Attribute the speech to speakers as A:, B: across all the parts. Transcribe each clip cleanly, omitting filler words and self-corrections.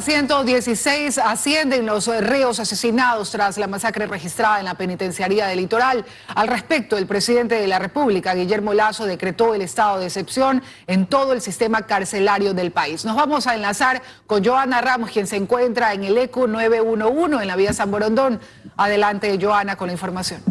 A: 116 ascienden los reos asesinados tras la masacre registrada en la penitenciaría del Litoral. Al respecto, el presidente de la República, Guillermo Lasso, decretó el estado de excepción en todo el sistema carcelario del país. Nos vamos a enlazar con Joana Ramos, quien se encuentra en el ECU 911 en la vía San Borondón. Adelante, Joana, con la información.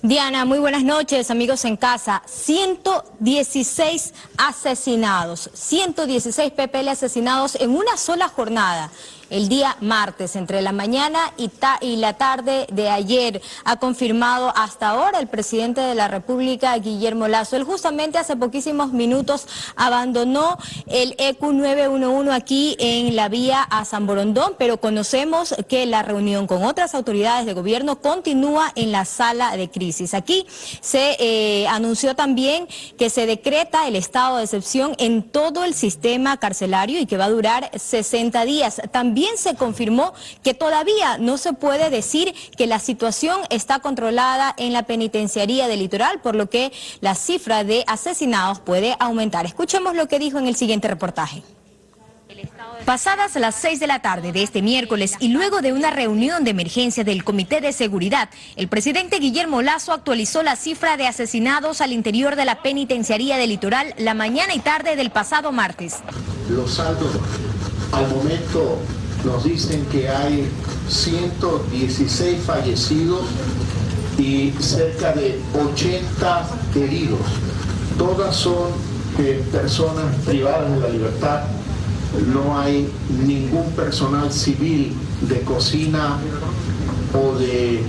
B: Diana, muy buenas noches, amigos en casa. 116 asesinados, 116 PPL asesinados en una sola jornada. El día martes, entre la mañana y la tarde de ayer, ha confirmado hasta ahora el presidente de la República, Guillermo Lasso. Él justamente hace poquísimos minutos abandonó el ECU 911 aquí en la vía a San Borondón, pero conocemos que la reunión con otras autoridades de gobierno continúa en la sala de crisis. Aquí se anunció también que se decreta el estado de excepción en todo el sistema carcelario y que va a durar 60 días. También se confirmó que todavía no se puede decir que la situación está controlada en la penitenciaría del Litoral, por lo que la cifra de asesinados puede aumentar. Escuchemos lo que dijo en el siguiente reportaje. Pasadas las 6 de la tarde de este miércoles y luego de una reunión de emergencia del Comité de Seguridad, el presidente Guillermo Lasso actualizó la cifra de asesinados al interior de la penitenciaría del Litoral la mañana y tarde del pasado martes.
C: Los saldos al momento nos dicen que hay 116 fallecidos y cerca de 80 heridos. Todas son personas privadas de la libertad. No hay ningún personal civil de cocina o de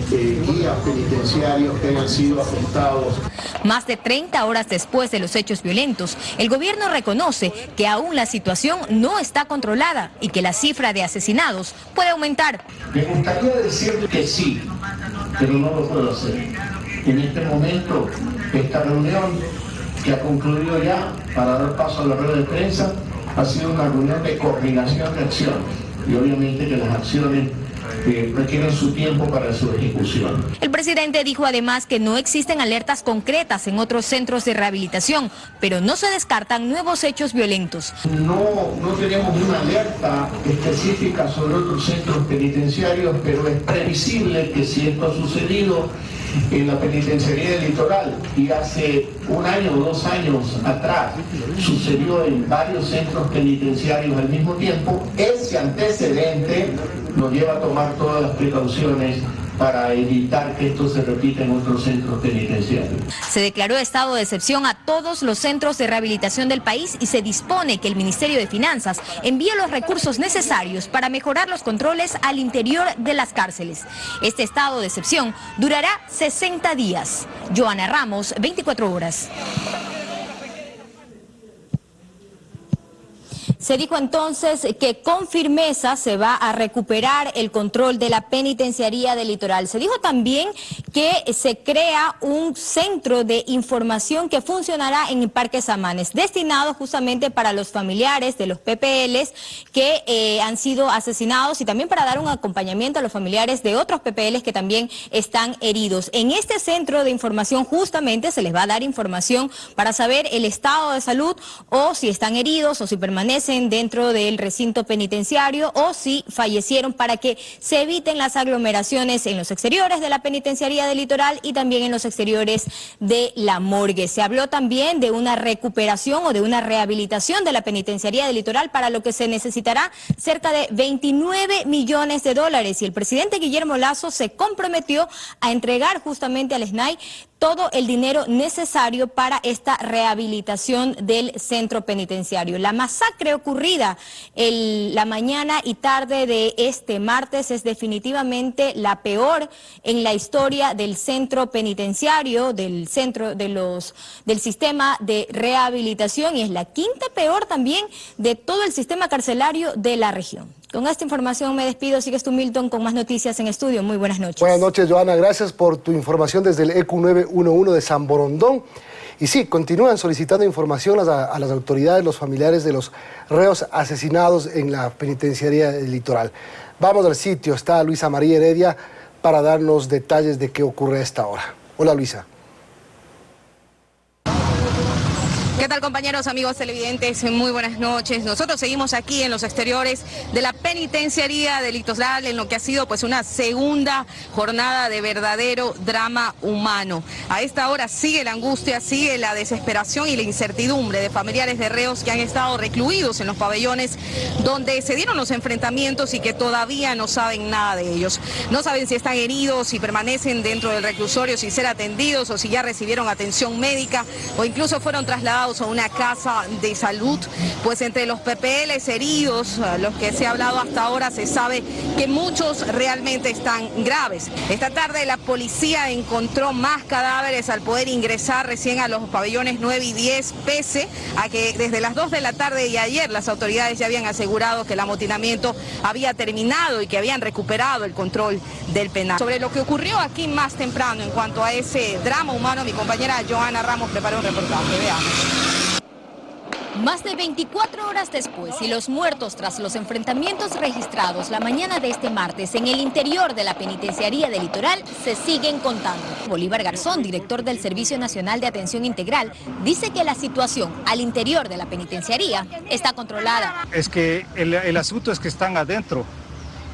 C: guías penitenciarios que hayan sido afectados.
B: Más de 30 horas después de los hechos violentos, el gobierno reconoce que aún la situación no está controlada y que la cifra de asesinados puede aumentar.
C: Me gustaría decir que sí, pero no lo puedo hacer. En este momento, esta reunión que ha concluido ya para dar paso a la rueda de prensa ha sido una reunión de coordinación de acciones y obviamente que las acciones requieren su tiempo para su ejecución.
B: El presidente dijo además que no existen alertas concretas en otros centros de rehabilitación, pero no se descartan nuevos hechos violentos.
C: No tenemos una alerta específica sobre otros centros penitenciarios, pero es previsible que si esto ha sucedido en la penitenciaría del Litoral y hace 1 año o 2 años atrás sucedió en varios centros penitenciarios al mismo tiempo, ese antecedente nos lleva a tomar todas las precauciones para evitar que esto se repita en otros centros penitenciarios.
B: Se declaró estado de excepción a todos los centros de rehabilitación del país y se dispone que el Ministerio de Finanzas envíe los recursos necesarios para mejorar los controles al interior de las cárceles. Este estado de excepción durará 60 días. Joana Ramos, 24 horas. Se dijo entonces que con firmeza se va a recuperar el control de la penitenciaría del Litoral. Se dijo también que se crea un centro de información que funcionará en el Parque Samanes, destinado justamente para los familiares de los PPLs que han sido asesinados y también para dar un acompañamiento a los familiares de otros PPLs que también están heridos. En este centro de información justamente se les va a dar información para saber el estado de salud o si están heridos o si permanecen dentro del recinto penitenciario o si fallecieron, para que se eviten las aglomeraciones en los exteriores de la penitenciaría del Litoral y también en los exteriores de la morgue. Se habló también de una recuperación o de una rehabilitación de la penitenciaría del Litoral, para lo que se necesitará cerca de 29 millones de dólares, y el presidente Guillermo Lasso se comprometió a entregar justamente al SNAI todo el dinero necesario para esta rehabilitación del centro penitenciario. La masacre ocurrida la mañana y tarde de este martes es definitivamente la peor en la historia del centro penitenciario, del sistema de rehabilitación, y es la quinta peor también de todo el sistema carcelario de la región. Con esta información me despido. Sigues tú, Milton, con más noticias en estudio. Muy buenas noches.
D: Buenas noches, Joana. Gracias por tu información desde el ECU 911 de San Borondón. Y sí, continúan solicitando información a las autoridades, los familiares de los reos asesinados en la penitenciaría del Litoral. Vamos al sitio. Está Luisa María Heredia para darnos detalles de qué ocurre a esta hora. Hola, Luisa.
E: ¿Qué tal, compañeros, amigos televidentes? Muy buenas noches. Nosotros seguimos aquí en los exteriores de la penitenciaría del Litoral en lo que ha sido pues una segunda jornada de verdadero drama humano. A esta hora sigue la angustia, sigue la desesperación y la incertidumbre de familiares de reos que han estado recluidos en los pabellones donde se dieron los enfrentamientos y que todavía no saben nada de ellos. No saben si están heridos, si permanecen dentro del reclusorio, si ser atendidos o si ya recibieron atención médica o incluso fueron trasladados a una casa de salud. Pues entre los PPLs heridos, los que se ha hablado hasta ahora, se sabe que muchos realmente están graves. Esta tarde la policía encontró más cadáveres al poder ingresar recién a los pabellones 9 y 10, pese a que desde las 2 de la tarde y ayer las autoridades ya habían asegurado que el amotinamiento había terminado y que habían recuperado el control del penal. Sobre lo que ocurrió aquí más temprano en cuanto a ese drama humano, mi compañera Joana Ramos preparó un reportaje. Veamos.
B: Más de 24 horas después y los muertos tras los enfrentamientos registrados la mañana de este martes en el interior de la penitenciaría del Litoral se siguen contando. Bolívar Garzón, director del Servicio Nacional de Atención Integral, dice que la situación al interior de la penitenciaría está controlada.
F: Es que el asunto es que están adentro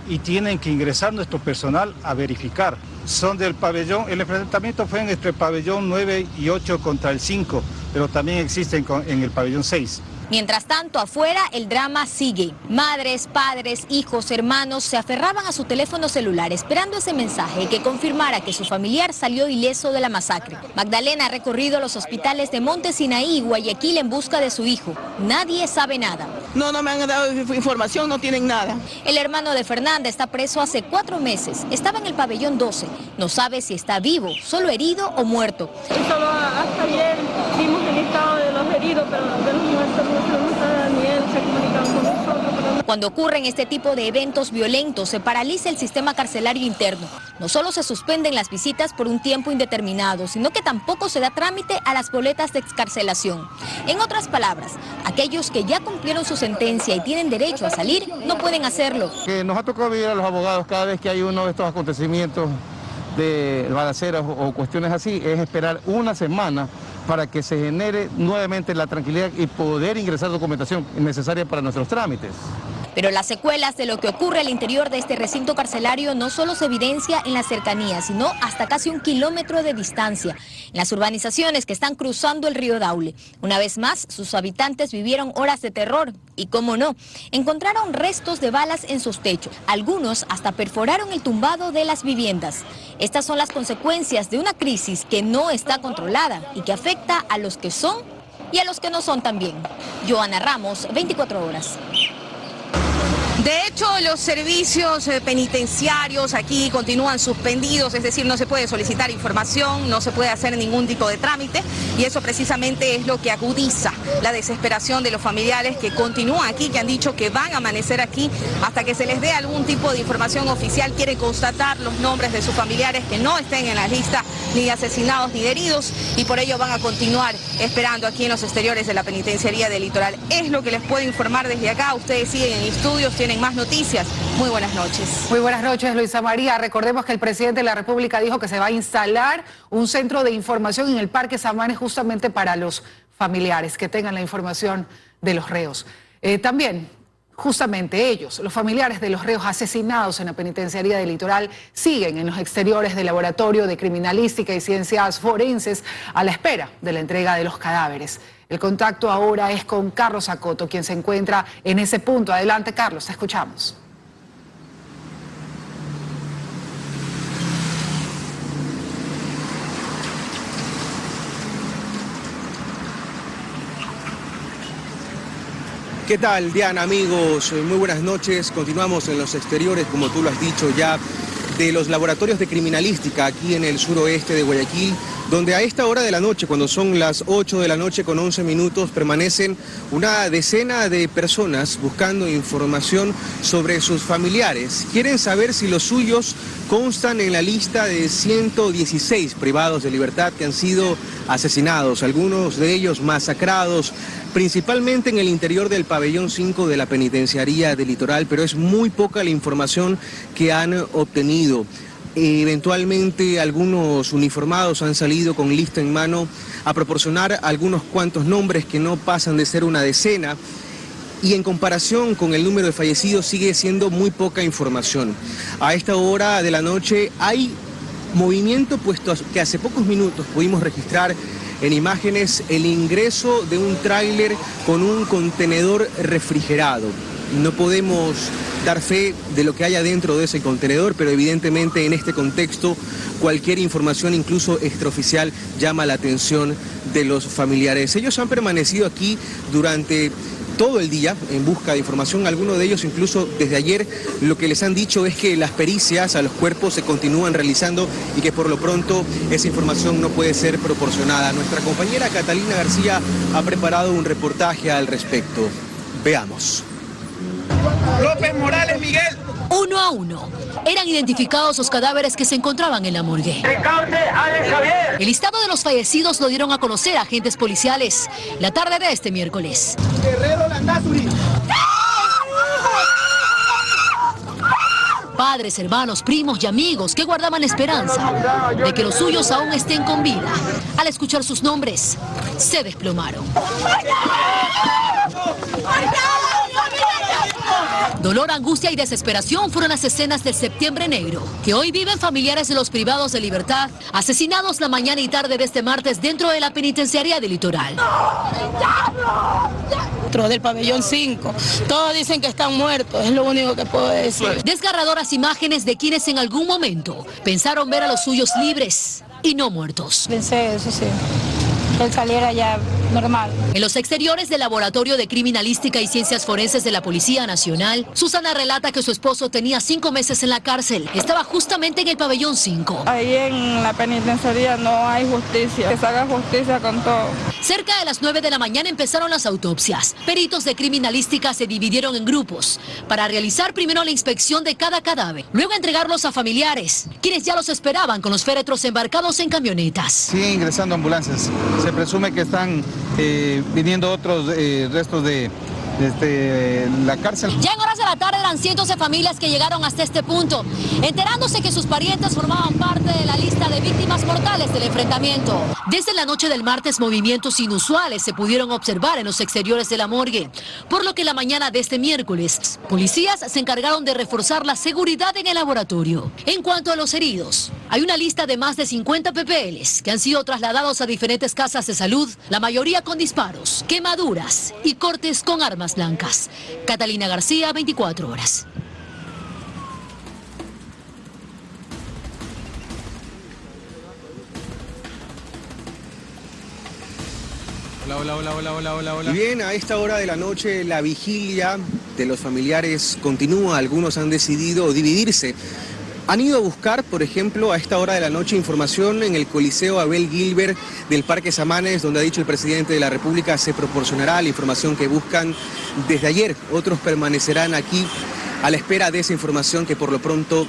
F: y tienen que ingresar nuestro personal a verificar. Son del pabellón, el enfrentamiento fue entre el pabellón 9 y 8 contra el 5, pero también existen en el pabellón 6.
B: Mientras tanto, afuera el drama sigue. Madres, padres, hijos, hermanos se aferraban a su teléfono celular esperando ese mensaje que confirmara que su familiar salió ileso de la masacre. Magdalena ha recorrido los hospitales de Monte Sinaí y Guayaquil en busca de su hijo. Nadie sabe nada.
G: No me han dado información, no tienen nada.
B: El hermano de Fernanda está preso hace 4 meses. Estaba en el pabellón 12. No sabe si está vivo, solo herido o muerto.
H: Solo hasta ayer vimos el estado de los heridos, pero de los muertos ni él se comunican con nosotros.
B: Cuando ocurren este tipo de eventos violentos, se paraliza el sistema carcelario interno. No solo se suspenden las visitas por un tiempo indeterminado, sino que tampoco se da trámite a las boletas de excarcelación. En otras palabras, aquellos que ya cumplieron su sentencia y tienen derecho a salir, no pueden hacerlo.
I: Que nos ha tocado vivir a los abogados cada vez que hay uno de estos acontecimientos de balaceras o cuestiones así, es esperar una semana para que se genere nuevamente la tranquilidad y poder ingresar documentación necesaria para nuestros trámites.
B: Pero las secuelas de lo que ocurre al interior de este recinto carcelario no solo se evidencia en la cercanía, sino hasta casi 1 kilómetro de distancia, en las urbanizaciones que están cruzando el río Daule. Una vez más, sus habitantes vivieron horas de terror y, cómo no, encontraron restos de balas en sus techos. Algunos hasta perforaron el tumbado de las viviendas. Estas son las consecuencias de una crisis que no está controlada y que afecta a los que son y a los que no son también. Joana Ramos, 24 horas.
E: De hecho, los servicios penitenciarios aquí continúan suspendidos, es decir, no se puede solicitar información, no se puede hacer ningún tipo de trámite y eso precisamente es lo que agudiza la desesperación de los familiares que continúan aquí, que han dicho que van a amanecer aquí hasta que se les dé algún tipo de información oficial. Quieren constatar los nombres de sus familiares que no estén en la lista ni de asesinados ni de heridos y por ello van a continuar esperando aquí en los exteriores de la penitenciaría del Litoral. Es lo que les puedo informar desde acá. Ustedes siguen en estudios, tienen más noticias. Muy buenas noches.
A: Muy buenas noches, Luisa María. Recordemos que el presidente de la República dijo que se va a instalar un centro de información en el Parque Samanes justamente para los familiares que tengan la información de los reos. También, justamente ellos, los familiares de los reos asesinados en la penitenciaría del Litoral, siguen en los exteriores del Laboratorio de Criminalística y Ciencias Forenses a la espera de la entrega de los cadáveres. El contacto ahora es con Carlos Acoto, quien se encuentra en ese punto. Adelante, Carlos, te escuchamos.
J: ¿Qué tal, Diana, amigos? Muy buenas noches. Continuamos en los exteriores, como tú lo has dicho ya, de los laboratorios de criminalística aquí en el suroeste de Guayaquil, donde a esta hora de la noche, cuando son las 8 de la noche con 11 minutos, permanecen una decena de personas buscando información sobre sus familiares. Quieren saber si los suyos constan en la lista de 116 privados de libertad que han sido asesinados, algunos de ellos masacrados, principalmente en el interior del pabellón 5 de la penitenciaría del Litoral, pero es muy poca la información que han obtenido. Eventualmente algunos uniformados han salido con lista en mano a proporcionar algunos cuantos nombres que no pasan de ser una decena. Y en comparación con el número de fallecidos sigue siendo muy poca información. A esta hora de la noche hay movimiento, puesto que hace pocos minutos pudimos registrar en imágenes el ingreso de un tráiler con un contenedor refrigerado. No podemos dar fe de lo que haya dentro de ese contenedor, pero evidentemente en este contexto cualquier información, incluso extraoficial, llama la atención de los familiares. Ellos han permanecido aquí durante todo el día en busca de información. Algunos de ellos incluso desde ayer lo que les han dicho es que las pericias a los cuerpos se continúan realizando y que por lo pronto esa información no puede ser proporcionada. Nuestra compañera Catalina García ha preparado un reportaje al respecto. Veamos.
K: López Morales Miguel.
L: 1 a 1. Eran identificados los cadáveres que se encontraban en la morgue. El listado de los fallecidos lo dieron a conocer agentes policiales la tarde de este miércoles.
K: Guerrero Landazuri.
L: Padres, hermanos, primos y amigos que guardaban la esperanza de que los suyos aún estén con vida. Al escuchar sus nombres, se desplomaron. Dolor, angustia y desesperación fueron las escenas del Septiembre Negro, que hoy viven familiares de los privados de libertad, asesinados la mañana y tarde de este martes dentro de la penitenciaría del Litoral.
G: Del pabellón 5, todos dicen que están muertos, es lo único que puedo decir.
L: Desgarradoras imágenes de quienes en algún momento pensaron ver a los suyos libres y no muertos.
H: Pensé eso, sí, que él saliera ya normal.
L: En los exteriores del Laboratorio de Criminalística y Ciencias Forenses de la Policía Nacional, Susana relata que su esposo tenía 5 meses en la cárcel. Estaba justamente en el pabellón 5.
H: Ahí en la penitenciaría no hay justicia, que se haga justicia con todo.
L: Cerca de las 9 de la mañana empezaron las autopsias. Peritos de criminalística se dividieron en grupos para realizar primero la inspección de cada cadáver, luego entregarlos a familiares, quienes ya los esperaban con los féretros embarcados en camionetas.
I: Siguen ingresando ambulancias. Se presume que están viniendo otros restos de la cárcel.
L: Ya en horas de la tarde eran cientos de familias que llegaron hasta este punto, enterándose que sus parientes formaban parte de la lista de víctimas mortales del enfrentamiento. Desde la noche del martes, movimientos inusuales se pudieron observar en los exteriores de la morgue, por lo que la mañana de este miércoles, policías se encargaron de reforzar la seguridad en el laboratorio. En cuanto a los heridos, hay una lista de más de 50 PPLs que han sido trasladados a diferentes casas de salud, la mayoría con disparos, quemaduras y cortes con armas blancas. Catalina García, 24 horas.
J: Hola. Y bien, a esta hora de la noche la vigilia de los familiares continúa. Algunos han decidido dividirse. Han ido a buscar, por ejemplo, a esta hora de la noche información en el Coliseo Abel Gilbert del Parque Samanes, donde ha dicho el presidente de la República se proporcionará la información que buscan desde ayer. Otros permanecerán aquí a la espera de esa información que por lo pronto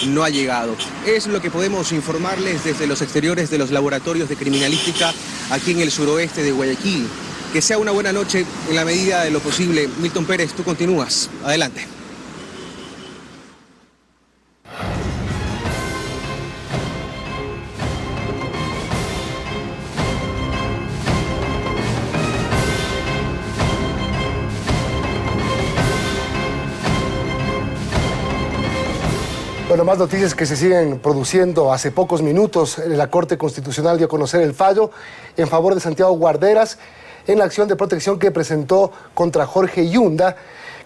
J: no ha llegado. Es lo que podemos informarles desde los exteriores de los laboratorios de criminalística aquí en el suroeste de Guayaquil. Que sea una buena noche en la medida de lo posible. Milton Pérez, tú continúas. Adelante.
D: Bueno, más noticias que se siguen produciendo. Hace pocos minutos la Corte Constitucional dio a conocer el fallo en favor de Santiago Guarderas en la acción de protección que presentó contra Jorge Yunda,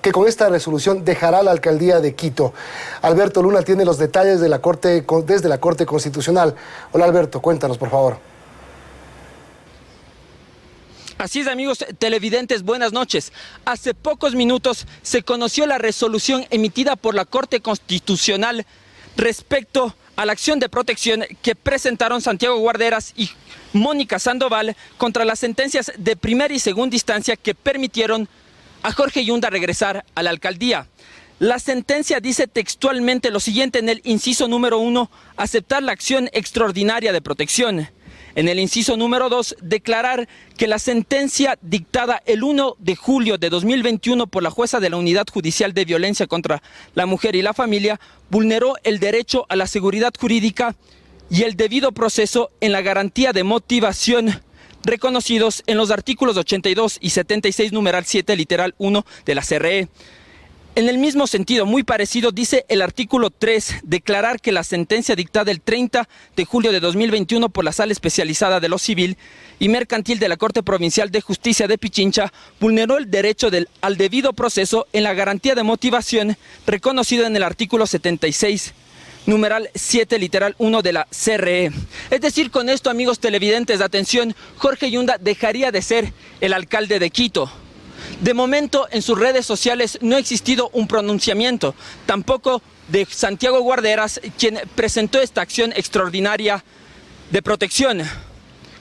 D: que con esta resolución dejará la alcaldía de Quito. Alberto Luna tiene los detalles de desde la Corte Constitucional. Hola Alberto, cuéntanos por favor.
M: Así es, amigos televidentes, buenas noches. Hace pocos minutos se conoció la resolución emitida por la Corte Constitucional respecto a la acción de protección que presentaron Santiago Guarderas y Mónica Sandoval contra las sentencias de primera y segunda instancia que permitieron a Jorge Yunda regresar a la alcaldía. La sentencia dice textualmente lo siguiente en el inciso número 1, aceptar la acción extraordinaria de protección. En el inciso número 2, declarar que la sentencia dictada el 1 de julio de 2021 por la jueza de la Unidad Judicial de Violencia contra la Mujer y la Familia vulneró el derecho a la seguridad jurídica y el debido proceso en la garantía de motivación reconocidos en los artículos 82 y 76, numeral 7, literal 1 de la CRE. En el mismo sentido, muy parecido, dice el artículo 3, declarar que la sentencia dictada el 30 de julio de 2021 por la Sala Especializada de lo Civil y Mercantil de la Corte Provincial de Justicia de Pichincha vulneró el derecho al debido proceso en la garantía de motivación reconocido en el artículo 76, numeral 7, literal 1 de la CRE. Es decir, con esto, amigos televidentes, atención, Jorge Yunda dejaría de ser el alcalde de Quito. De momento, en sus redes sociales no ha existido un pronunciamiento, tampoco de Santiago Guarderas, quien presentó esta acción extraordinaria de protección.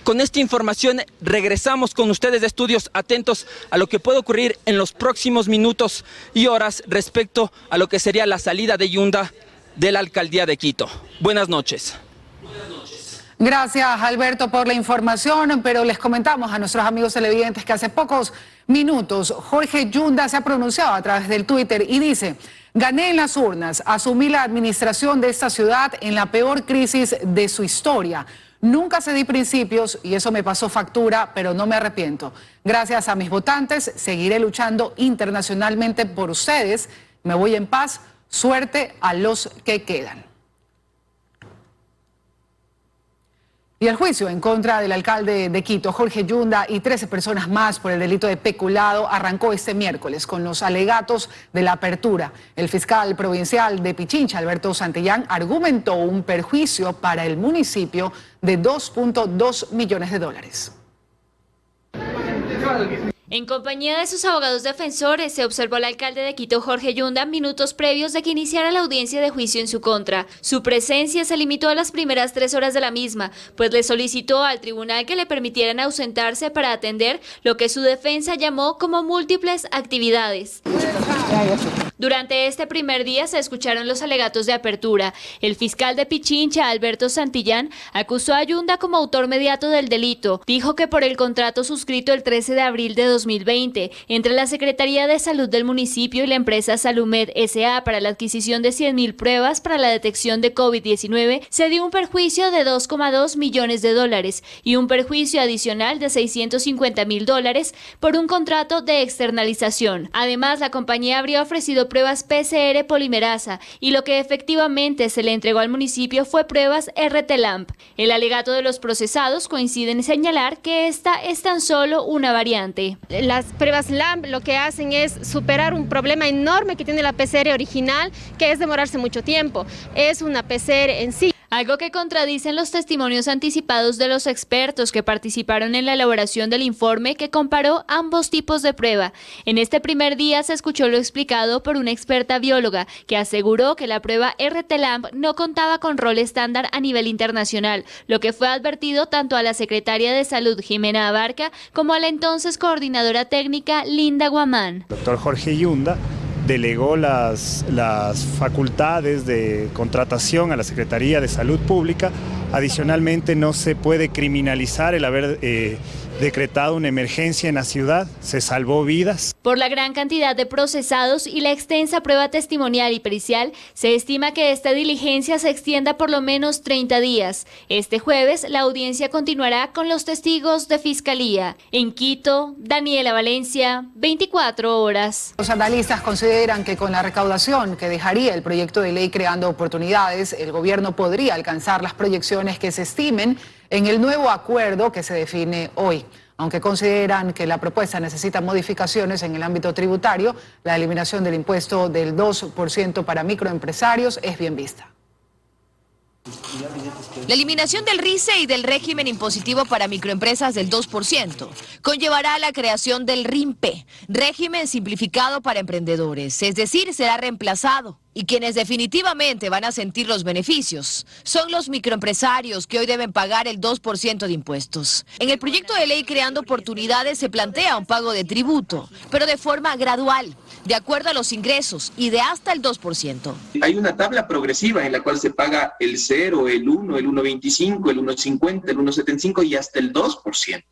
M: Con esta información regresamos con ustedes de Estudios, atentos a lo que puede ocurrir en los próximos minutos y horas respecto a lo que sería la salida de Yunda de la alcaldía de Quito. Buenas noches.
A: Gracias, Alberto, por la información, pero les comentamos a nuestros amigos televidentes que hace pocos minutos Jorge Yunda se ha pronunciado a través del Twitter y dice: gané en las urnas, asumí la administración de esta ciudad en la peor crisis de su historia. Nunca cedí principios y eso me pasó factura, pero no me arrepiento. Gracias a mis votantes, seguiré luchando internacionalmente por ustedes. Me voy en paz. Suerte a los que quedan. Y el juicio en contra del alcalde de Quito, Jorge Yunda, y 13 personas más por el delito de peculado arrancó este miércoles con los alegatos de la apertura. El fiscal provincial de Pichincha, Alberto Santillán, argumentó un perjuicio para el municipio de $2.2 millones.
N: En compañía de sus abogados defensores, se observó al alcalde de Quito, Jorge Yunda, minutos previos de que iniciara la audiencia de juicio en su contra. Su presencia se limitó a las primeras 3 horas de la misma, pues le solicitó al tribunal que le permitieran ausentarse para atender lo que su defensa llamó como múltiples actividades. Durante este primer día se escucharon los alegatos de apertura. El fiscal de Pichincha, Alberto Santillán, acusó a Yunda como autor mediato del delito. Dijo que por el contrato suscrito el 13 de abril de 2020 entre la Secretaría de Salud del municipio y la empresa Salumed S.A. para la adquisición de 100.000 pruebas para la detección de COVID-19, se dio un perjuicio de $2.2 millones y un perjuicio adicional de $650.000 por un contrato de externalización. Además, la compañía habría ofrecido pruebas PCR polimerasa y lo que efectivamente se le entregó al municipio fue pruebas RT-LAMP. El alegato de los procesados coincide en señalar que esta es tan solo una variante.
O: Las pruebas LAMP lo que hacen es superar un problema enorme que tiene la PCR original, que es demorarse mucho tiempo. Es una PCR en sí.
N: Algo que contradicen los testimonios anticipados de los expertos que participaron en la elaboración del informe que comparó ambos tipos de prueba. En este primer día se escuchó lo explicado por una experta bióloga que aseguró que la prueba RT-LAMP no contaba con rol estándar a nivel internacional, lo que fue advertido tanto a la secretaria de Salud, Jimena Abarca, como a la entonces coordinadora técnica, Linda Guamán.
P: Doctor Jorge Yunda delegó las facultades de contratación a la Secretaría de Salud Pública. Adicionalmente, no se puede criminalizar el haber decretado una emergencia en la ciudad, se salvó vidas.
N: Por la gran cantidad de procesados y la extensa prueba testimonial y pericial, se estima que esta diligencia se extienda por lo menos 30 días. Este jueves, la audiencia continuará con los testigos de Fiscalía. En Quito, Daniela Valencia, 24 horas.
A: Los analistas consideran que con la recaudación que dejaría el proyecto de ley creando oportunidades, el gobierno podría alcanzar las proyecciones que se estimen en el nuevo acuerdo que se define hoy. Aunque consideran que la propuesta necesita modificaciones en el ámbito tributario, la eliminación del impuesto del 2% para microempresarios es bien vista.
Q: La eliminación del RICE y del régimen impositivo para microempresas del 2% conllevará la creación del RIMPE, régimen simplificado para emprendedores, es decir, será reemplazado. Y quienes definitivamente van a sentir los beneficios son los microempresarios que hoy deben pagar el 2% de impuestos. En el proyecto de ley creando oportunidades se plantea un pago de tributo, pero de forma gradual. de acuerdo a los ingresos y de hasta el 2%.
R: Hay una tabla progresiva en la cual se paga el 0, el 1, el 1.25, el 1.50, el 1.75 y hasta el 2%.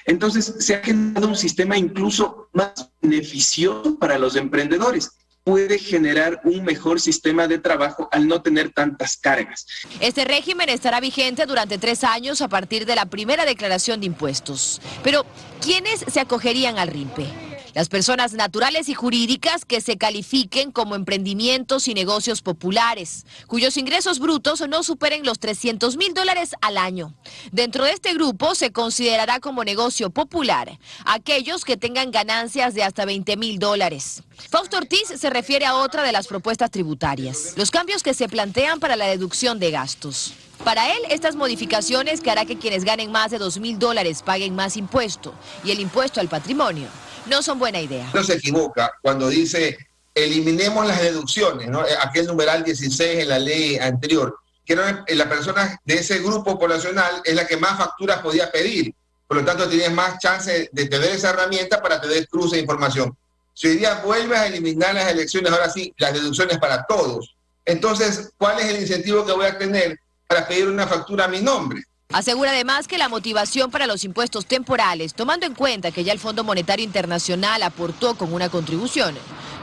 R: Entonces se ha generado un sistema incluso más beneficioso para los emprendedores. Puede generar un mejor sistema de trabajo al no tener tantas cargas.
Q: Este régimen estará vigente durante 3 años a partir de la primera declaración de impuestos. Pero, ¿quiénes se acogerían al RIMPE? Las personas naturales y jurídicas que se califiquen como emprendimientos y negocios populares, cuyos ingresos brutos no superen los $300.000 al año. Dentro de este grupo se considerará como negocio popular aquellos que tengan ganancias de hasta $20.000. Fausto Ortiz se refiere a otra de las propuestas tributarias, los cambios que se plantean para la deducción de gastos. Para él, estas modificaciones que hará que quienes ganen más de $2.000 paguen más impuesto y el impuesto al patrimonio no son buena idea.
S: No se equivoca cuando dice eliminemos las deducciones, ¿no? Aquel numeral 16 en la ley anterior, que la persona de ese grupo poblacional es la que más facturas podía pedir, por lo tanto tienes más chance de tener esa herramienta para tener cruce de información. Si hoy día vuelves a eliminar las elecciones, ahora sí, las deducciones para todos, entonces, ¿cuál es el incentivo que voy a tener para pedir una factura a mi nombre?
Q: Asegura además que la motivación para los impuestos temporales, tomando en cuenta que ya el Fondo Monetario Internacional aportó con una contribución,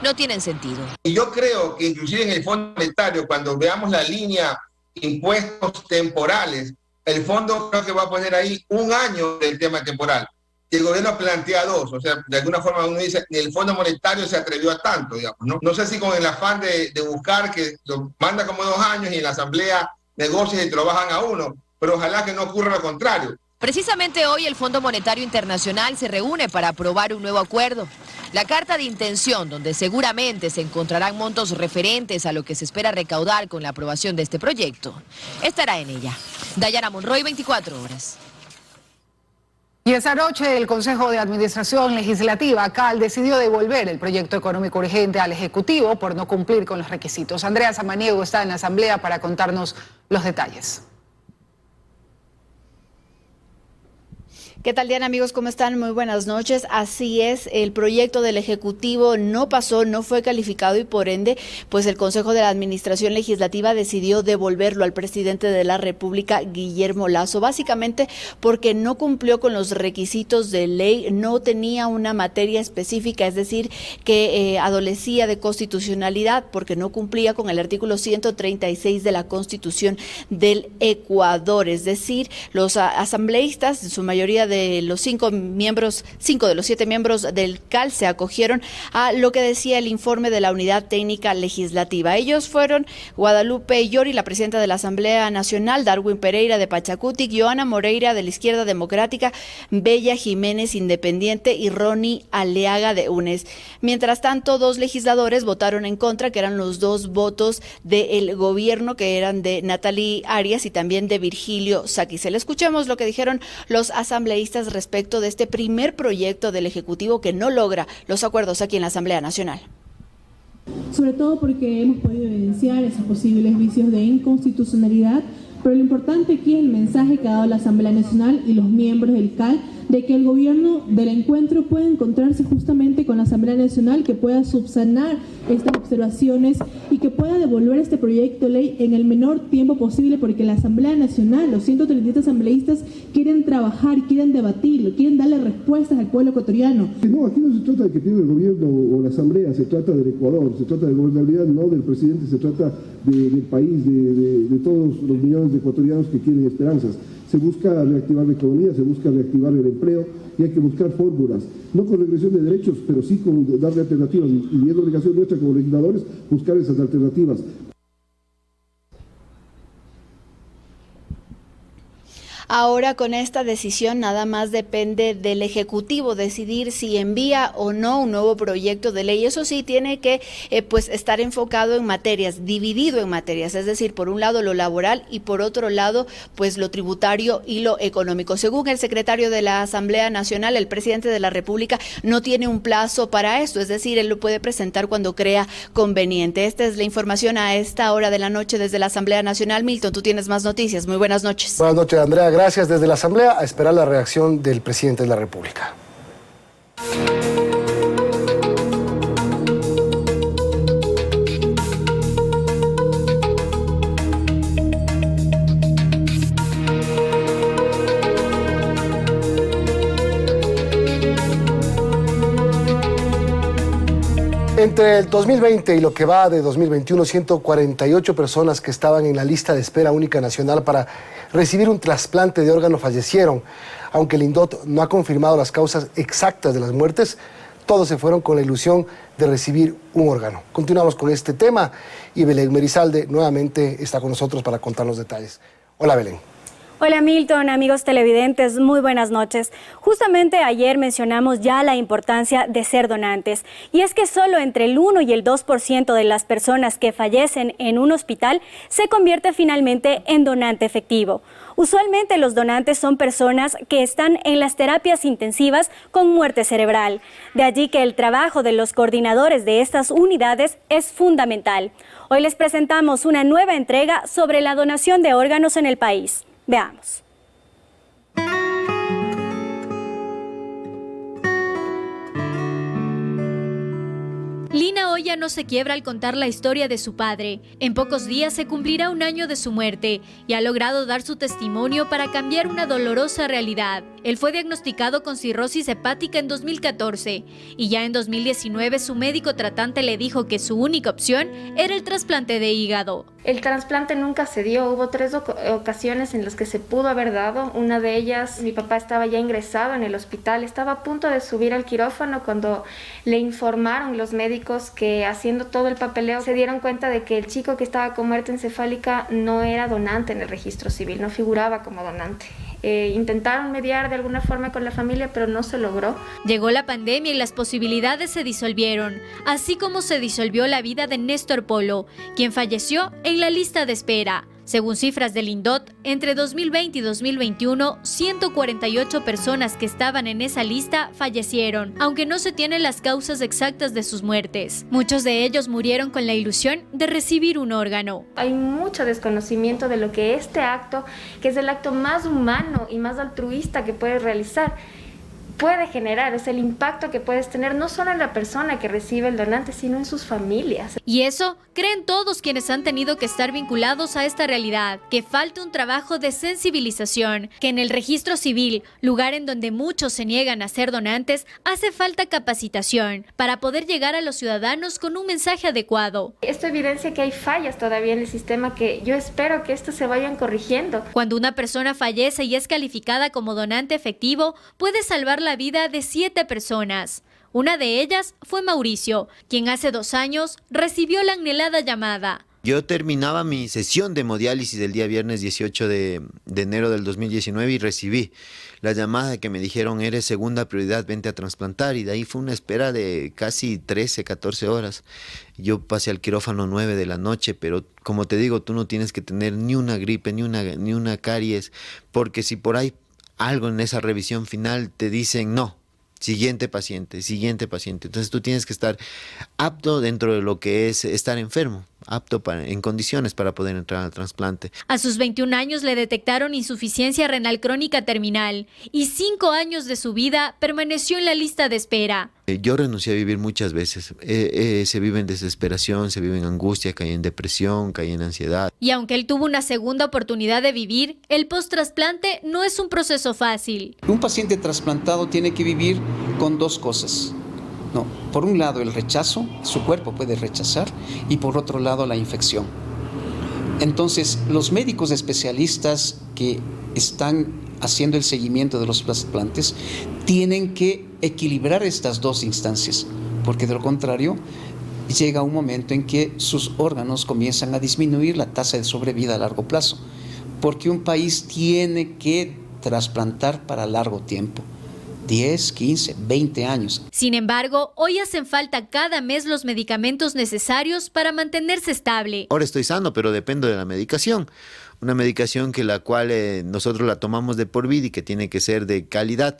Q: no tienen sentido.
S: Y yo creo que inclusive en el Fondo Monetario, cuando veamos la línea impuestos temporales, el fondo creo que va a poner ahí 1 año del tema temporal. Y el gobierno plantea 2, o sea, de alguna forma uno dice, ni el Fondo Monetario se atrevió a tanto, digamos, ¿no? No sé si con el afán de buscar que lo manda como 2 años y en la Asamblea negocios y te lo bajan a 1, pero ojalá que no ocurra lo contrario.
Q: Precisamente hoy el Fondo Monetario Internacional se reúne para aprobar un nuevo acuerdo. La carta de intención, donde seguramente se encontrarán montos referentes a lo que se espera recaudar con la aprobación de este proyecto, estará en ella. Dayana Monroy, 24 horas.
A: Y esa noche el Consejo de Administración Legislativa, CAL, decidió devolver el proyecto económico urgente al Ejecutivo por no cumplir con los requisitos. Andrea Samaniego está en la Asamblea para contarnos los detalles.
T: ¿Qué tal, Diana? Amigos, ¿cómo están? Muy buenas noches. Así es, el proyecto del Ejecutivo no pasó, no fue calificado y por ende, pues el Consejo de la Administración Legislativa decidió devolverlo al presidente de la República, Guillermo Lasso, básicamente porque no cumplió con los requisitos de ley, no tenía una materia específica, es decir, que adolecía de constitucionalidad porque no cumplía con el artículo 136 de la Constitución del Ecuador, es decir, los asambleístas, en su mayoría de los 5 de los 7 miembros del CAL se acogieron a lo que decía el informe de la Unidad Técnica Legislativa. Ellos fueron Guadalupe Llori, la presidenta de la Asamblea Nacional, Darwin Pereira de Pachacutic, Joana Moreira de la Izquierda Democrática, Bella Jiménez Independiente y Ronnie Aleaga de UNES. Mientras tanto, 2 legisladores votaron en contra, que eran los 2 votos del gobierno, que eran de Natalie Arias y también de Virgilio Saquicel. Escuchemos lo que dijeron los asambleístas respecto de este primer proyecto del Ejecutivo que no logra los acuerdos aquí en la Asamblea Nacional.
U: Sobre todo porque hemos podido evidenciar esos posibles vicios de inconstitucionalidad, pero lo importante aquí es el mensaje que ha dado la Asamblea Nacional y los miembros del CAL de que el gobierno del encuentro puede encontrarse justamente con la Asamblea Nacional, que pueda subsanar estas observaciones y que pueda devolver este proyecto de ley en el menor tiempo posible, porque la Asamblea Nacional, los 137 asambleístas quieren trabajar, quieren debatirlo, quieren darle respuestas al pueblo ecuatoriano.
V: No, aquí no se trata de que tiene el gobierno o la Asamblea, se trata del Ecuador, se trata de gobernabilidad, no del presidente, se trata del país, de todos los millones de ecuatorianos que quieren esperanzas. Se busca reactivar la economía, se busca reactivar el empleo y hay que buscar fórmulas, no con regresión de derechos, pero sí con darle alternativas, y es la obligación nuestra como legisladores buscar esas alternativas.
T: Ahora con esta decisión nada más depende del Ejecutivo decidir si envía o no un nuevo proyecto de ley. Eso sí tiene que pues estar enfocado en materias, dividido en materias, es decir, por un lado lo laboral y por otro lado pues lo tributario y lo económico. Según el secretario de la Asamblea Nacional, el presidente de la República no tiene un plazo para esto, es decir, él lo puede presentar cuando crea conveniente. Esta es la información a esta hora de la noche desde la Asamblea Nacional. Milton, tú tienes más noticias. Muy buenas noches.
D: Buenas noches, Andrea. Gracias. Desde la Asamblea, a esperar la reacción del presidente de la República. Entre el 2020 y lo que va de 2021, 148 personas que estaban en la lista de espera única nacional para recibir un trasplante de órgano fallecieron. Aunque el INDOT no ha confirmado las causas exactas de las muertes, todos se fueron con la ilusión de recibir un órgano. Continuamos con este tema y Belén Merizalde nuevamente está con nosotros para contarnos detalles. Hola, Belén.
C: Hola Milton, amigos televidentes, muy buenas noches. Justamente ayer mencionamos ya la importancia de ser donantes, y es que solo entre el 1 y el 2% de las personas que fallecen en un hospital se convierte finalmente en donante efectivo. Usualmente los donantes son personas que están en las terapias intensivas con muerte cerebral. De allí que el trabajo de los coordinadores de estas unidades es fundamental. Hoy les presentamos una nueva entrega sobre la donación de órganos en el país. Veamos.
N: Lina Oya no se quiebra al contar la historia de su padre. En pocos días se cumplirá un año de su muerte y ha logrado dar su testimonio para cambiar una dolorosa realidad. Él fue diagnosticado con cirrosis hepática en 2014 y ya en 2019 su médico tratante le dijo que su única opción era el trasplante de hígado.
O: El trasplante nunca se dio, hubo 3 ocasiones en las que se pudo haber dado. Una de ellas, mi papá estaba ya ingresado en el hospital, estaba a punto de subir al quirófano cuando le informaron los médicos que haciendo todo el papeleo se dieron cuenta de que el chico que estaba con muerte encefálica no era donante en el registro civil, no figuraba como donante. Intentaron mediar de alguna forma con la familia, pero no se logró.
N: Llegó la pandemia y las posibilidades se disolvieron, así como se disolvió la vida de Néstor Polo, quien falleció en la lista de espera. Según cifras del INDOT, entre 2020 y 2021, 148 personas que estaban en esa lista fallecieron, aunque no se tienen las causas exactas de sus muertes. Muchos de ellos murieron con la ilusión de recibir un órgano.
O: Hay mucho desconocimiento de lo que este acto, que es el acto más humano y más altruista que puedes realizar, puede generar, es el impacto que puedes tener no solo en la persona que recibe el donante, sino en sus familias.
N: Y eso creen todos quienes han tenido que estar vinculados a esta realidad, que falta un trabajo de sensibilización, que en el registro civil, lugar en donde muchos se niegan a ser donantes, hace falta capacitación para poder llegar a los ciudadanos con un mensaje adecuado.
O: Esto evidencia que hay fallas todavía en el sistema que yo espero que estos se vayan corrigiendo.
N: Cuando una persona fallece y es calificada como donante efectivo, puede salvar la vida de 7 personas. Una de ellas fue Mauricio, quien hace 2 años recibió la anhelada llamada.
F: Yo terminaba mi sesión de hemodiálisis el día viernes 18 de enero del 2019 y recibí la llamada que me dijeron: eres segunda prioridad, vente a trasplantar. Y de ahí fue una espera de casi 13, 14 horas. Yo pasé al quirófano 9 de la noche, pero como te digo, tú no tienes que tener ni una gripe, ni una caries, porque si por ahí algo en esa revisión final te dicen no, siguiente paciente. Entonces tú tienes que estar apto dentro de lo que es estar enfermo, apto en condiciones para poder entrar al trasplante.
N: A sus 21 años le detectaron insuficiencia renal crónica terminal y 5 años de su vida permaneció en la lista de espera.
F: Yo renuncié a vivir muchas veces. Se vive en desesperación, se vive en angustia, caí en depresión, caí en ansiedad.
N: Y aunque él tuvo una segunda oportunidad de vivir, el post-trasplante no es un proceso fácil.
W: Un paciente trasplantado tiene que vivir con 2 cosas. No, por un lado el rechazo, su cuerpo puede rechazar, y por otro lado la infección. Entonces, los médicos especialistas que están haciendo el seguimiento de los trasplantes tienen que equilibrar estas 2 instancias, porque de lo contrario llega un momento en que sus órganos comienzan a disminuir la tasa de sobrevida a largo plazo, porque un país tiene que trasplantar para largo tiempo. 10, 15, 20 años.
N: Sin embargo, hoy hacen falta cada mes los medicamentos necesarios para mantenerse estable.
F: Ahora estoy sano, pero dependo de la medicación. Una medicación que la cual nosotros la tomamos de por vida y que tiene que ser de calidad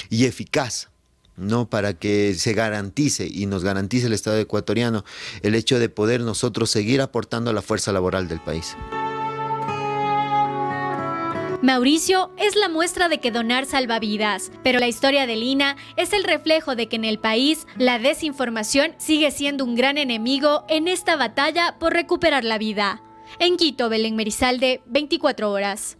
F: y eficaz, ¿no? Para que se garantice y nos garantice el Estado ecuatoriano el hecho de poder nosotros seguir aportando a la fuerza laboral del país.
N: Mauricio es la muestra de que donar salva vidas, pero la historia de Lina es el reflejo de que en el país la desinformación sigue siendo un gran enemigo en esta batalla por recuperar la vida. En Quito, Belén Merizalde, 24 horas.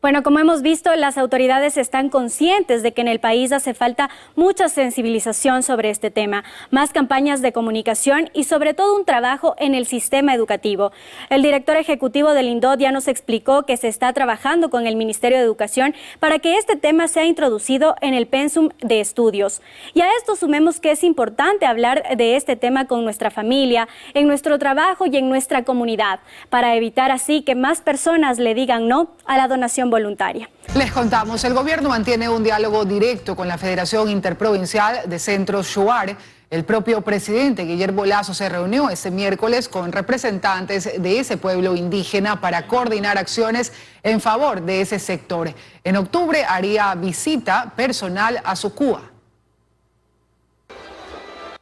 C: Bueno, como hemos visto, las autoridades están conscientes de que en el país hace falta mucha sensibilización sobre este tema, más campañas de comunicación y sobre todo un trabajo en el sistema educativo. El director ejecutivo del INDOT ya nos explicó que se está trabajando con el Ministerio de Educación para que este tema sea introducido en el pensum de estudios. Y a esto sumemos que es importante hablar de este tema con nuestra familia, en nuestro trabajo y en nuestra comunidad, para evitar así que más personas le digan no a la donación voluntaria.
A: Les contamos, el gobierno mantiene un diálogo directo con la Federación Interprovincial de Centros Shuar. El propio presidente Guillermo Lasso se reunió este miércoles con representantes de ese pueblo indígena para coordinar acciones en favor de ese sector. En octubre haría visita personal a Sucúa.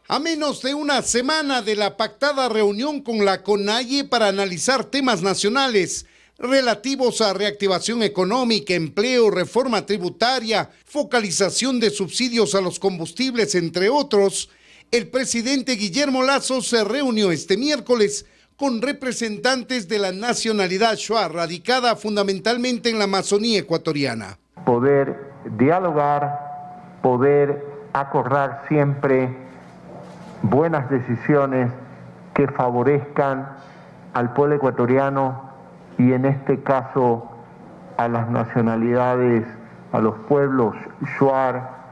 B: A menos de una semana de la pactada reunión con la CONAIE para analizar temas nacionales relativos a reactivación económica, empleo, reforma tributaria, focalización de subsidios a los combustibles, entre otros, el presidente Guillermo Lasso se reunió este miércoles con representantes de la nacionalidad shuar, radicada fundamentalmente en la Amazonía ecuatoriana.
E: Poder dialogar, poder acordar siempre buenas decisiones que favorezcan al pueblo ecuatoriano y en este caso a las nacionalidades, a los pueblos shuar.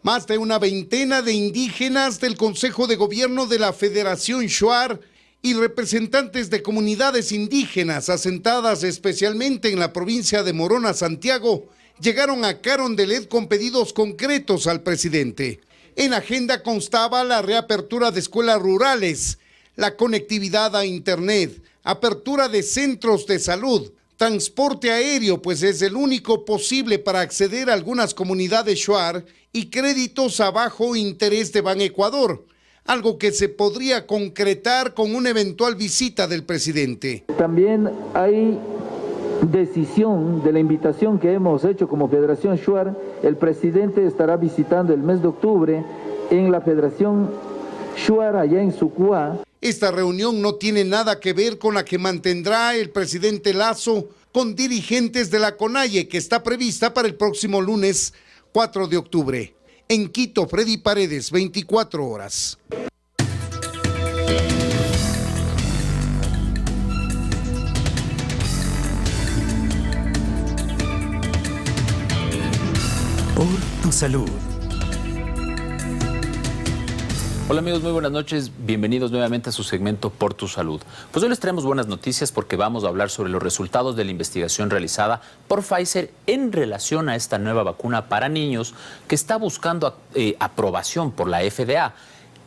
B: Más de una veintena de indígenas del Consejo de Gobierno de la Federación Shuar y representantes de comunidades indígenas asentadas especialmente en la provincia de Morona, Santiago, llegaron a Carondelet con pedidos concretos al presidente. En agenda constaba la reapertura de escuelas rurales, la conectividad a internet, apertura de centros de salud, transporte aéreo, pues es el único posible para acceder a algunas comunidades shuar, y créditos a bajo interés de Banecuador, algo que se podría concretar con una eventual visita del presidente.
K: También hay decisión de la invitación que hemos hecho como Federación Shuar. El presidente estará visitando el mes de octubre en la Federación Shuar allá en Sucúa.
B: Esta reunión no tiene nada que ver con la que mantendrá el presidente Lasso con dirigentes de la CONAIE, que está prevista para el próximo lunes 4 de octubre. En Quito, Freddy Paredes, 24 horas.
X: Por tu salud.
Y: Hola amigos, muy buenas noches, bienvenidos nuevamente a su segmento Por tu Salud. Pues hoy les traemos buenas noticias porque vamos a hablar sobre los resultados de la investigación realizada por Pfizer en relación a esta nueva vacuna para niños que está buscando aprobación por la FDA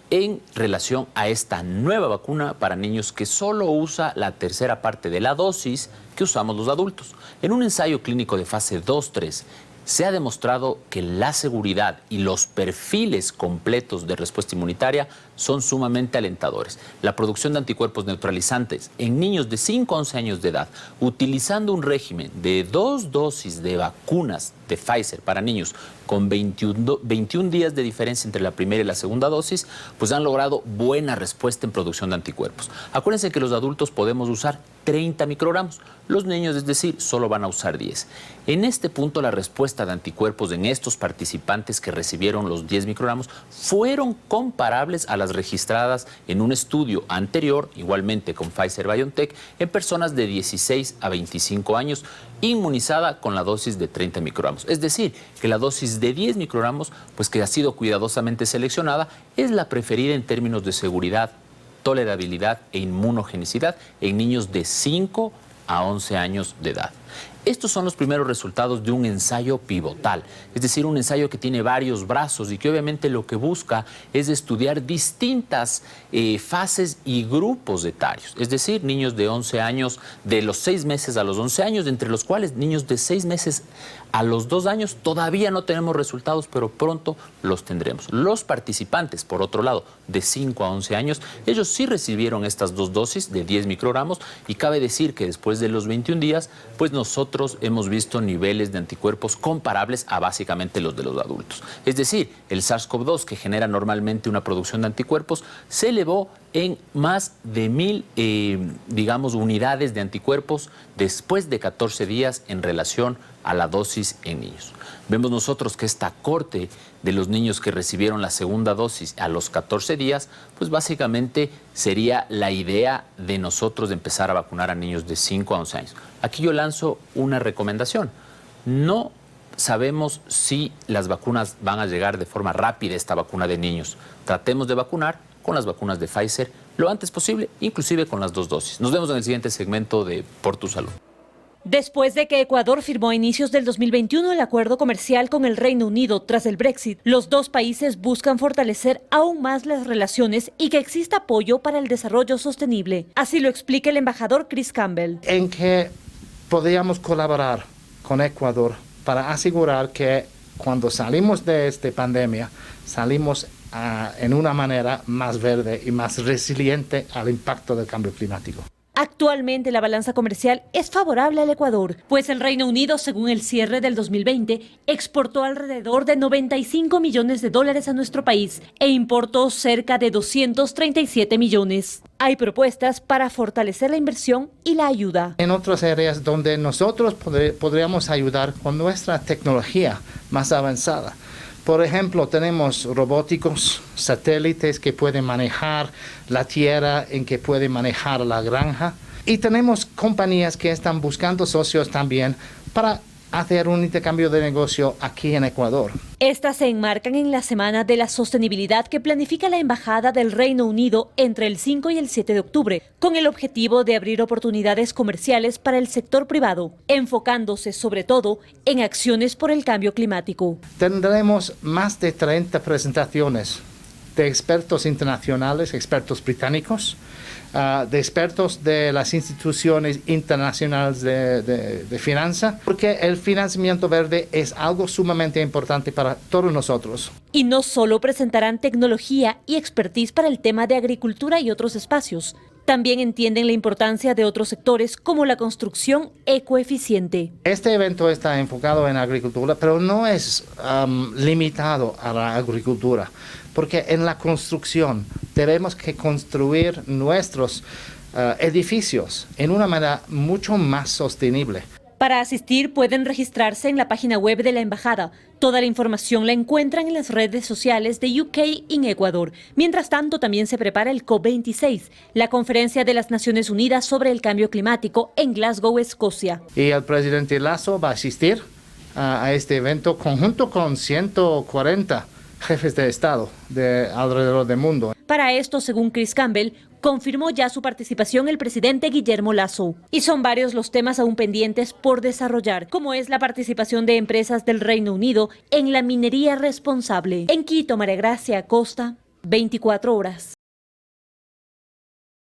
Y: en relación a esta nueva vacuna para niños que solo usa la tercera parte de la dosis que usamos los adultos. En un ensayo clínico de fase 2-3, se ha demostrado que la seguridad y los perfiles completos de respuesta inmunitaria son sumamente alentadores. La producción de anticuerpos neutralizantes en niños de 5 a 11 años de edad, utilizando un régimen de 2 dosis de vacunas de Pfizer para niños con 21 días de diferencia entre la primera y la segunda dosis, pues han logrado buena respuesta en producción de anticuerpos. Acuérdense que los adultos podemos usar 30 microgramos, los niños, es decir, solo van a usar 10. En este punto, la respuesta de anticuerpos en estos participantes que recibieron los 10 microgramos fueron comparables a las registradas en un estudio anterior, igualmente con Pfizer-BioNTech, en personas de 16 a 25 años, inmunizada con la dosis de 30 microgramos. Es decir, que la dosis de 10 microgramos, pues que ha sido cuidadosamente seleccionada, es la preferida en términos de seguridad, tolerabilidad e inmunogenicidad en niños de 5 a 11 años de edad. Estos son los primeros resultados de un ensayo pivotal, es decir, un ensayo que tiene varios brazos y que obviamente lo que busca es estudiar distintas fases y grupos etarios, es decir, niños de 11 años, de los 6 meses a los 11 años, entre los cuales niños de 6 meses a los 2 años todavía no tenemos resultados, pero pronto los tendremos. Los participantes, por otro lado, de 5 a 11 años, ellos sí recibieron estas 2 dosis de 10 microgramos y cabe decir que después de los 21 días, pues nosotros nosotros hemos visto niveles de anticuerpos comparables a básicamente los de los adultos. Es decir, el SARS-CoV-2, que genera normalmente una producción de anticuerpos, se elevó en más de 1.000, unidades de anticuerpos después de 14 días en relación a la dosis en niños. Vemos nosotros que esta corte de los niños que recibieron la segunda dosis a los 14 días, pues básicamente sería la idea de nosotros de empezar a vacunar a niños de 5 a 11 años. Aquí yo lanzo una recomendación. No sabemos si las vacunas van a llegar de forma rápida, esta vacuna de niños. Tratemos de vacunar con las vacunas de Pfizer lo antes posible, inclusive con las 2 dosis. Nos vemos en el siguiente segmento de Por Tu Salud.
G: Después de que Ecuador firmó a inicios del 2021 el acuerdo comercial con el Reino Unido tras el Brexit, los dos países buscan fortalecer aún más las relaciones y que exista apoyo para el desarrollo sostenible. Así lo explica el embajador Chris Campbell.
H: En que podríamos colaborar con Ecuador para asegurar que cuando salimos de esta pandemia, salimos en una manera más verde y más resiliente al impacto del cambio climático.
G: Actualmente la balanza comercial es favorable al Ecuador, pues el Reino Unido, según el cierre del 2020, exportó alrededor de $95 millones a nuestro país e importó cerca de 237 millones. Hay propuestas para fortalecer la inversión y la ayuda.
H: En otras áreas donde nosotros podríamos ayudar con nuestra tecnología más avanzada. Por ejemplo, tenemos robóticos, satélites que pueden manejar la tierra, en que pueden manejar la granja. Y tenemos compañías que están buscando socios también para hacer un intercambio de negocio aquí en Ecuador.
G: Estas se enmarcan en la Semana de la Sostenibilidad que planifica la Embajada del Reino Unido entre el 5 y el 7 de octubre, con el objetivo de abrir oportunidades comerciales para el sector privado, enfocándose sobre todo en acciones por el cambio climático.
H: Tendremos más de 30 presentaciones de expertos internacionales, expertos británicos, de expertos de las instituciones internacionales de finanzas, porque el financiamiento verde es algo sumamente importante para todos nosotros.
G: Y no solo presentarán tecnología y expertise para el tema de agricultura y otros espacios, también entienden la importancia de otros sectores como la construcción ecoeficiente.
H: Este evento está enfocado en agricultura, pero no es limitado a la agricultura, porque en la construcción debemos que construir nuestros edificios en una manera mucho más sostenible.
G: Para asistir pueden registrarse en la página web de la Embajada. Toda la información la encuentran en las redes sociales de UK en Ecuador. Mientras tanto, también se prepara el COP26, la Conferencia de las Naciones Unidas sobre el Cambio Climático en Glasgow, Escocia.
H: Y el presidente Lasso va a asistir a este evento conjunto con 140 jefes de Estado de alrededor del mundo.
G: Para esto, según Chris Campbell, confirmó ya su participación el presidente Guillermo Lasso. Y son varios los temas aún pendientes por desarrollar, como es la participación de empresas del Reino Unido en la minería responsable. En Quito, María Gracia Acosta, 24 horas.